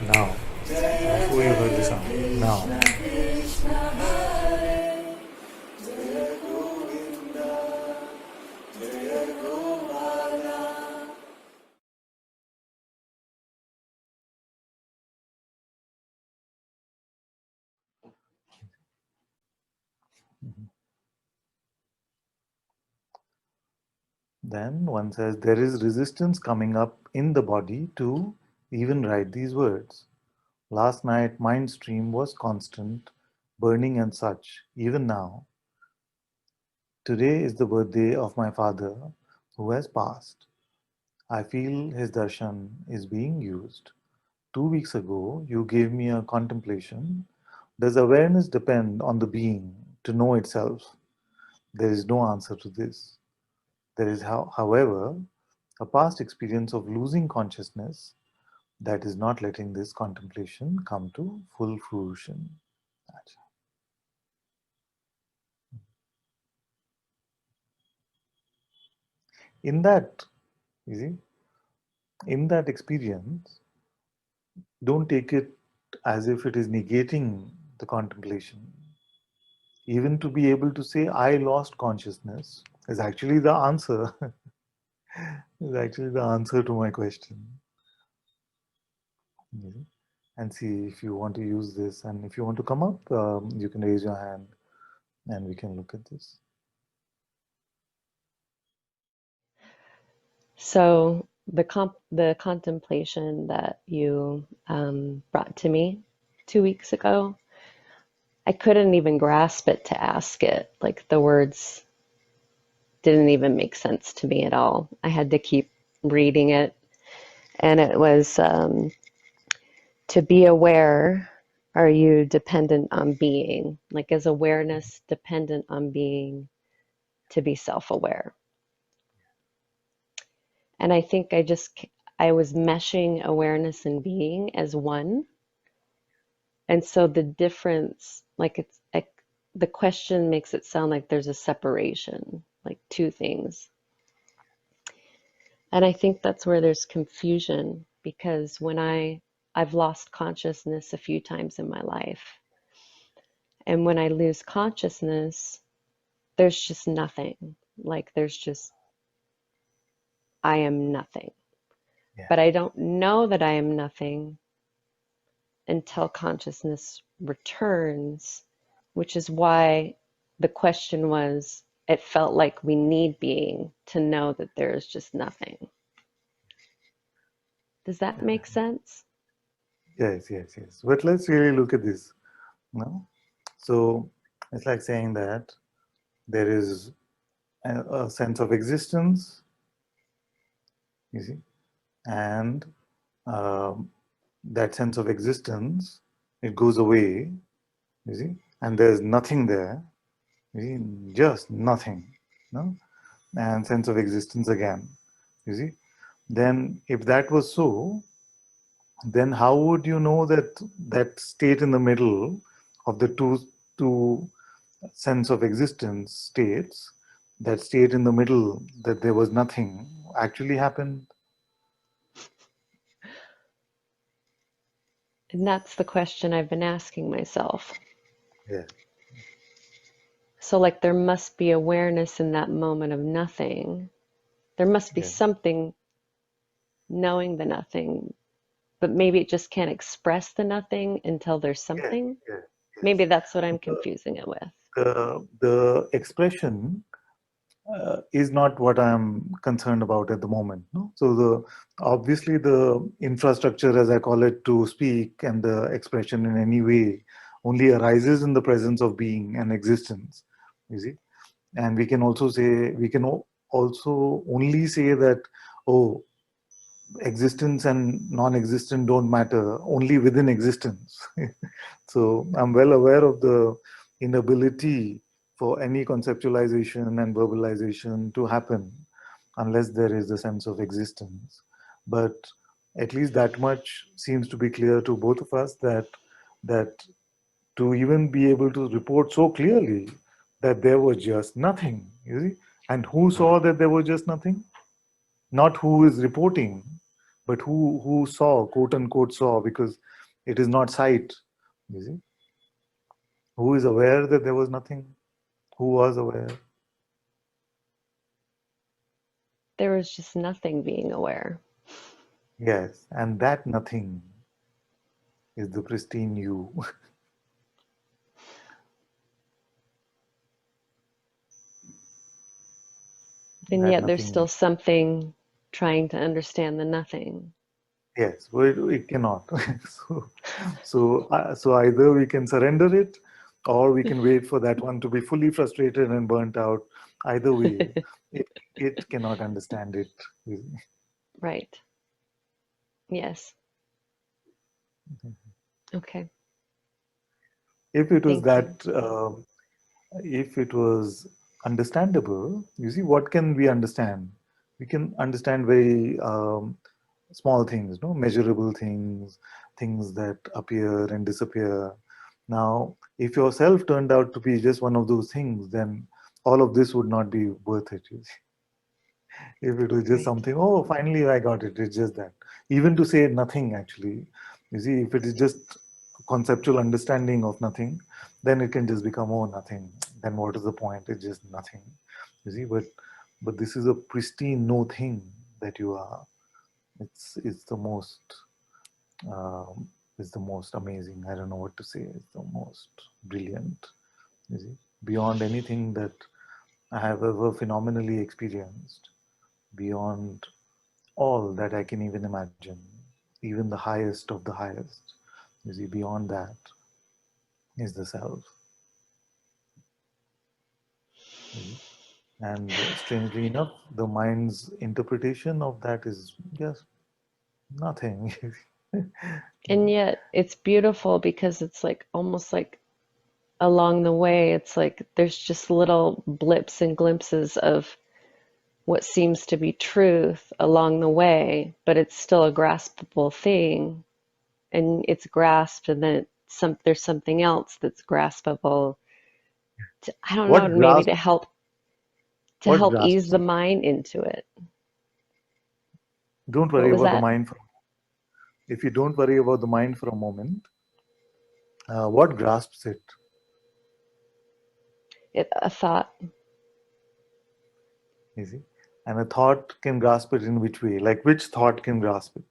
Now. Before you heard the sound. Now. Then one says there is resistance coming up in the body to even write these words. Last night, mind stream was constant, burning and such, even now. Today is the birthday of my father, who has passed. I feel his darshan is being used. 2 weeks ago, you gave me a contemplation. Does awareness depend on the being to know itself? There is no answer to this. There is, however, a past experience of losing consciousness that is not letting this contemplation come to full fruition. In that, you see, in that experience, don't take it as if it is negating the contemplation. Even to be able to say, I lost consciousness, is actually the answer. Is actually the answer to my question. And see if you want to use this, and if you want to come up, you can raise your hand and we can look at this. So the contemplation that you brought to me 2 weeks ago, I couldn't even grasp it to ask it. Like the words didn't even make sense to me at all. I had to keep reading it. And it was to be aware, are you dependent on being? Like is awareness dependent on being to be self-aware? And I think I was meshing awareness and being as one. And so the difference, like the question makes it sound like there's a separation, like two things. And I think that's where there's confusion because when I've lost consciousness a few times in my life. And when I lose consciousness, there's just nothing. Like there's just, I am nothing. Yeah. But I don't know that I am nothing until consciousness returns, which is why the question was, it felt like we need being to know that there is just nothing. Does that make sense? Yes. But let's really look at this. No? So it's like saying that there is a sense of existence, you see, and that sense of existence, it goes away, you see, and there's nothing there, you see, just nothing, no? And sense of existence again, you see. Then if that was so, then how would you know that that state in the middle of the two sense of existence states, that state in the middle that there was nothing, actually happened? And that's the question I've been asking myself. Yeah. So, like, there must be awareness in that moment of nothing. There must be Yeah. something knowing the nothing, but maybe it just can't express the nothing until there's Yeah. something. Yeah. Maybe that's what I'm The, confusing it with. the expression is not what I'm concerned about at the moment. No? So obviously the infrastructure, as I call it, to speak and the expression in any way only arises in the presence of being and existence. You see, and we can also say also only say that, oh, existence and non-existent don't matter, only within existence. So I'm well aware of the inability for any conceptualization and verbalization to happen unless there is a sense of existence. But at least that much seems to be clear to both of us, that to even be able to report so clearly that there was just nothing, you see, and who saw that there was just nothing? Not who is reporting, but who saw, quote unquote saw, because It is not sight. You see, who is aware that there was nothing? Who was aware? There was just nothing being aware. Yes, and that nothing is the pristine you. And That yet there's nothing. still something trying to understand the nothing. Yes, but it cannot. so, so either we can surrender it, or we can wait for that one to be fully frustrated and burnt out. Either way, it it cannot understand it. Right. Yes. Okay. If it was Thank you. that, if it was understandable, you see, what can we understand? We can understand very small things, no, measurable things, things that appear and disappear. Now, if yourself turned out to be just one of those things, then all of this would not be worth it. You see. If it was just Right. something, oh, finally I got it, it's just that. Even to say nothing, actually, you see, if it is just conceptual understanding of nothing, then it can just become, oh, nothing. Then what is the point? It's just nothing. You see, but this is a pristine no thing that you are. It's the most um, is the most amazing. I don't know what to say. It's the most brilliant. You see, beyond anything that I have ever phenomenally experienced, beyond all that I can even imagine, even the highest of the highest. You see, beyond that is the self. You see? And strangely enough, the mind's interpretation of that is just nothing. And yet it's beautiful because it's like almost like along the way, it's like there's just little blips and glimpses of what seems to be truth along the way, but it's still a graspable thing. And it's grasped, and then there's something else that's graspable. I don't know, what maybe grasp? to help What ease grasps the it? mind into it. Don't What worry was about the that? mind. If you don't worry about the mind for a moment, what grasps it? A thought. You see, and a thought can grasp it in which way? Like which thought can grasp it?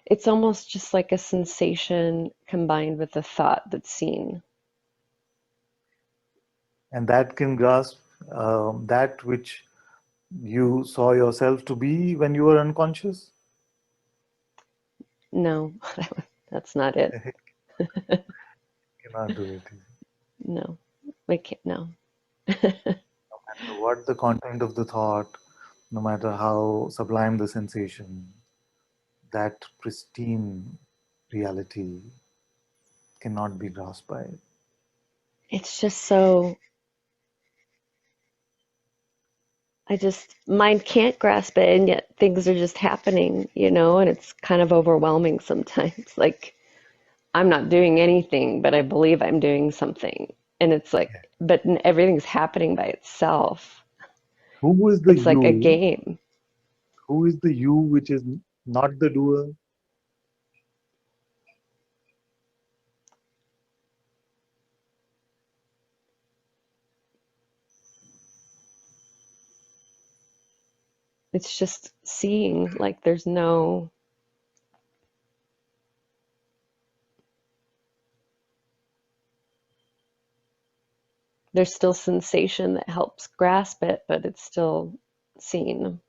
It's almost just like a sensation combined with a thought that's seen. And that can grasp that which you saw yourself to be when you were unconscious. No, that's not it. Cannot do it. No, we can't. No. No matter what the content of the thought, no matter how sublime the sensation, that pristine reality cannot be grasped by it. It's just so, mind can't grasp it, and yet things are just happening, and it's kind of overwhelming sometimes. Like, I'm not doing anything, but I believe I'm doing something. And it's like, but everything's happening by itself. Who is the It's like a you? game. Who is the you which is not the doer? It's just seeing, like, there's still sensation that helps grasp it, but it's still seen.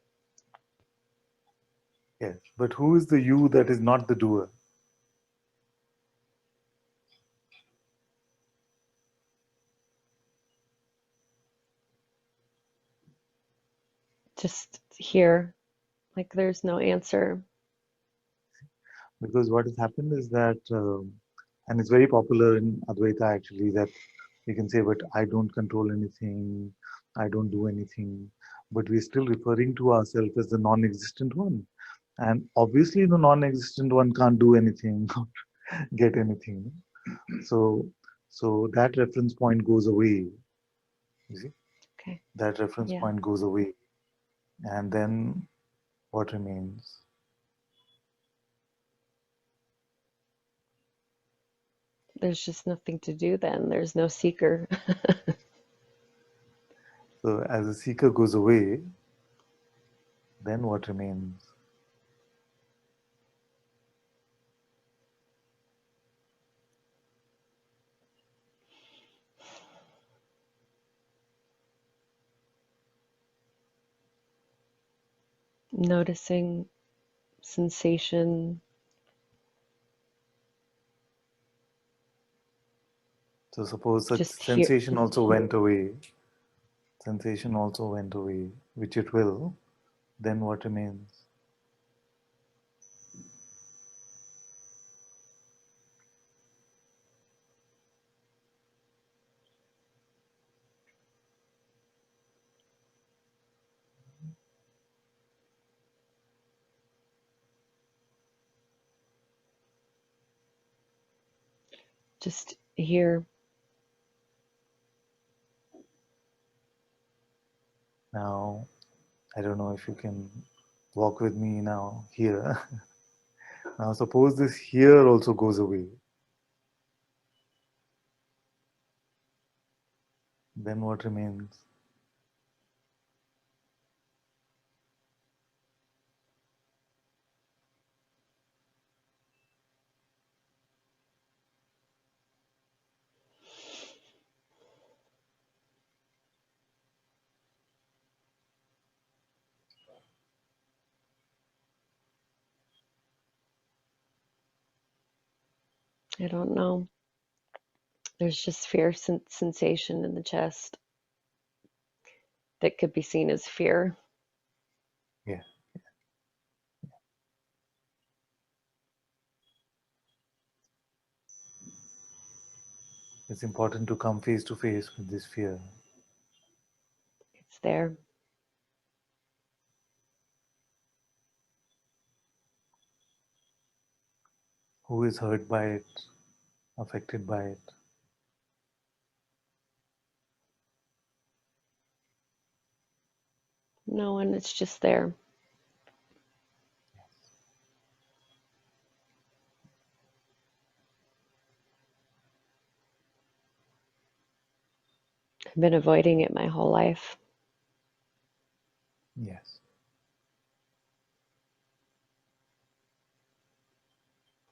Yes, but who is the you that is not the doer? Just here, like, there's no answer. Because what has happened is that, and it's very popular in Advaita actually, that you can say, but I don't control anything, I don't do anything, but we're still referring to ourselves as the non existent one. And obviously, the non existent one can't do anything, get anything. So, so that reference point goes away. You see, Okay. that reference Yeah. point goes away. And then what remains? There's just nothing to do then. There's no seeker. So as the seeker goes away, then what remains? Noticing sensation. So suppose such Just here. sensation also went away, sensation also went away, which it will, then what remains? Just here. Now, I don't know if you can walk with me now here. Now suppose this here also goes away. Then what remains? I don't know. There's just fear sensation in the chest that could be seen as fear. Yeah. It's important to come face to face with this fear. It's there. Who is hurt by it, affected by it? No one, it's just there. I've been avoiding it my whole life, Yes.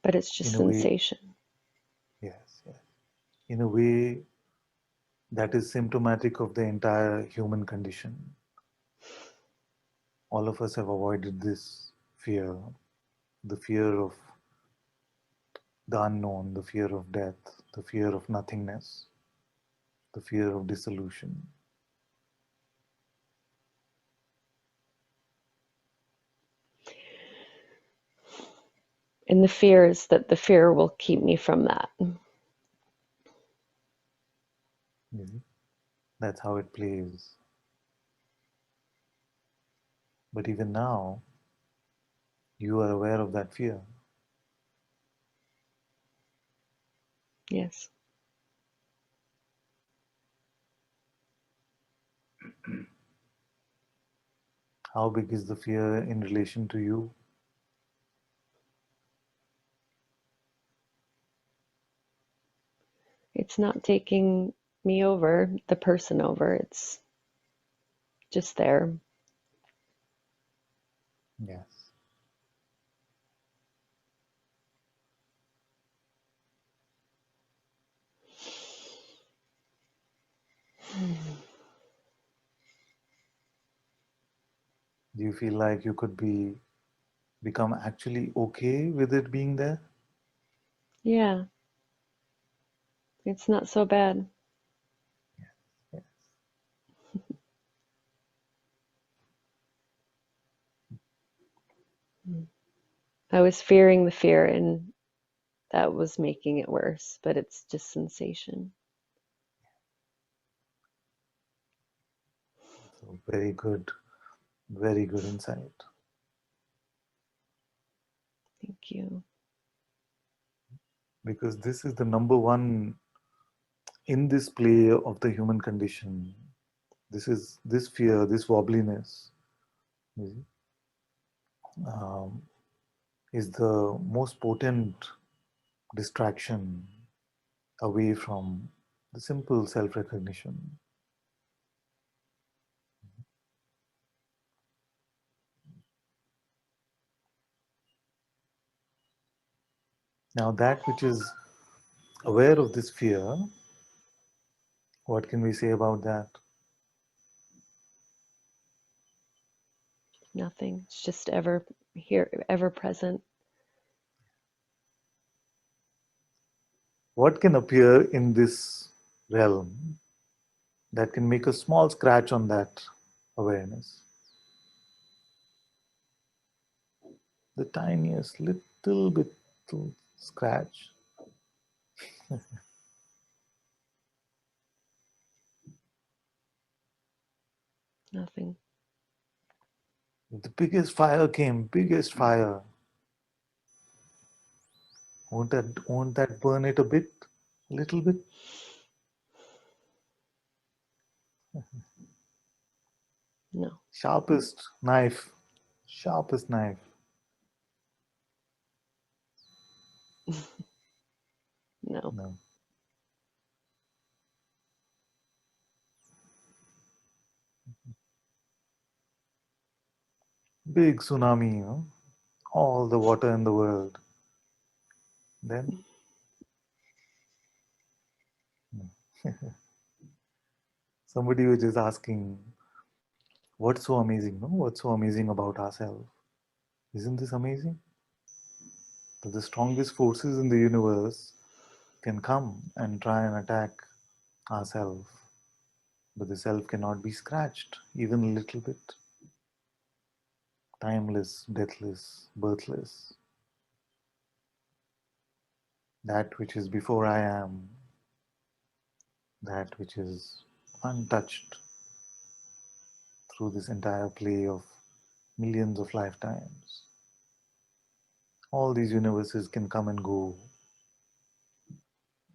but it's just In a way, sensation. yes, yes. In a way, that is symptomatic of the entire human condition. All of us have avoided this fear, the fear of the unknown, the fear of death, the fear of nothingness, the fear of dissolution. And the fear is that the fear will keep me from that. That's how it plays. But even now, you are aware of that fear. Yes. How big is the fear in relation to you? It's not taking me over, the person over. It's just there. Yes. Do you feel like you could become actually okay with it being there? Yeah, it's not so bad. Yes. I was fearing the fear, and that was making it worse, but it's just sensation. So very good insight. Thank you. Because this is the number one in this play of the human condition. This fear, this wobbliness you see, um, is the most potent distraction away from the simple self recognition. Now, that which is aware of this fear, what can we say about that? Nothing. It's just ever here, ever present. What can appear in this realm that can make a small scratch on that awareness? The tiniest little bit scratch. Nothing. If the biggest fire came, biggest fire, won't that burn it a bit? A little bit? No. Sharpest knife, sharpest knife. No. No. Big tsunami, all the water in the world. Then somebody was just asking, what's so amazing? No? What's so amazing about ourselves? Isn't this amazing? That the strongest forces in the universe can come and try and attack ourselves, but the self cannot be scratched even a little bit. Timeless, deathless, birthless. That which is before I am, that which is untouched through this entire play of millions of lifetimes. All these universes can come and go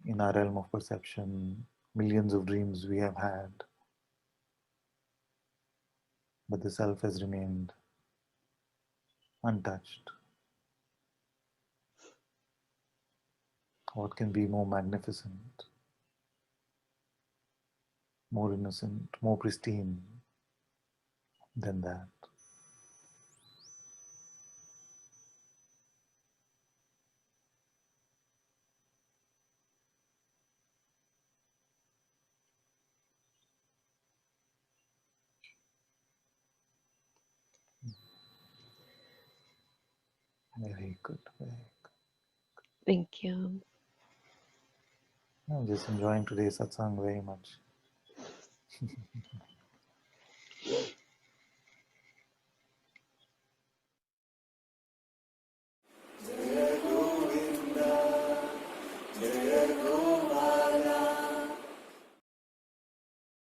in our realm of perception, millions of dreams we have had, but the self has remained untouched. What can be more magnificent, more innocent, more pristine than that? Very good, very good. Thank you. I'm just enjoying today's satsang very much.